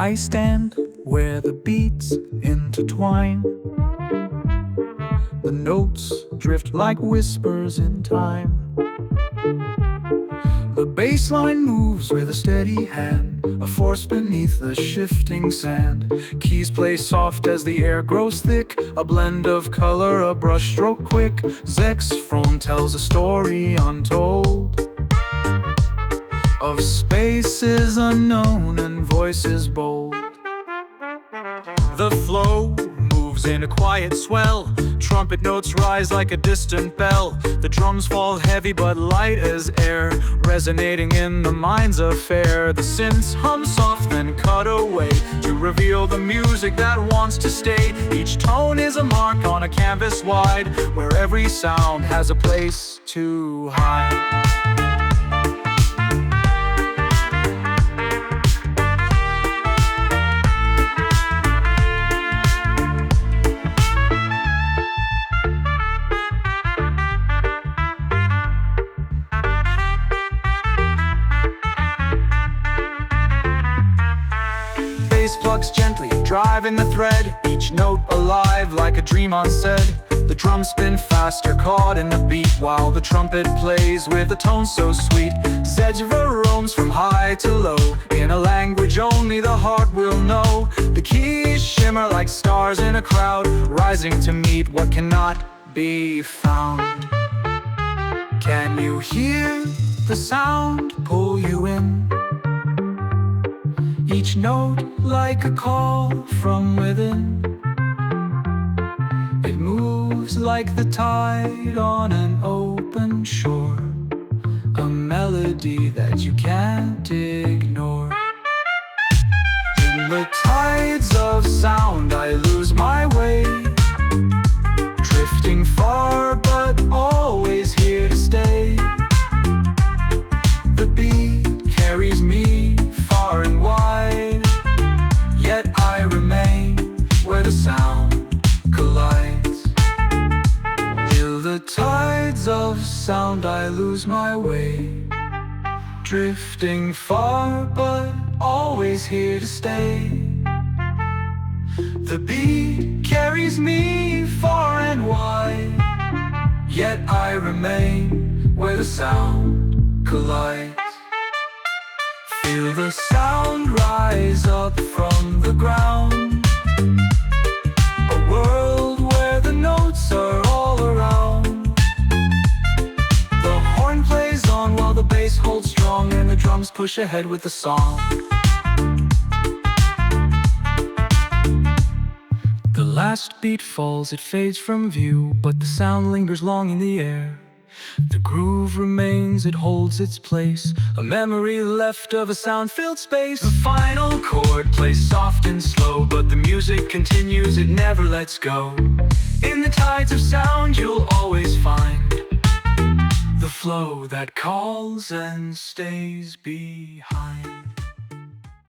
I stand where the beats intertwine. The notes drift like whispers in time. The bassline moves with a steady hand, a force beneath the shifting sand. Keys play soft as the air grows thick, a blend of color, a brushstroke quick. Saxophone tells a story untold, of spaces unknown and voices bold. The flow moves in a quiet swell, trumpet notes rise like a distant bell. The drums fall heavy but light as air, resonating in the mind's affair. The synths hum soft then cut away to reveal the music that wants to stay. Each tone is a mark on a canvas wide, where every sound has a place to hide. Bass plucks gently, driving the thread, each note alive like a dream unsaid. The drums spin faster, caught in the beat, while the trumpet plays with a tone so sweet. Zedgever roams from high to low, in a language only the heart will know. The keys shimmer like stars in a crowd, rising to meet what cannot be found. Can you hear the sound pull you in? Each note like a call from within. It moves like the tide on an open shore, a melody that you can't ignore. In the tides of sound I lose my way, drifting far but always here to stay. The beat carries me far and wide, yet I remain where the sound collides. Till the tides of sound I lose my way, drifting far but always here to stay. The beat carries me far and wide, yet I remain where the sound collides. Feel the sound rise up from the ground, a world where the notes are all around. The horn plays on while the bass holds strong, and the drums push ahead with the song. The last beat falls, it fades from view, but the sound lingers long in the air. The groove remains, it holds its place, a memory left of a sound-filled space. The final chord plays soft and slow, but the music continues, it never lets go. In the tides of sound you'll always find the flow that calls and stays behind.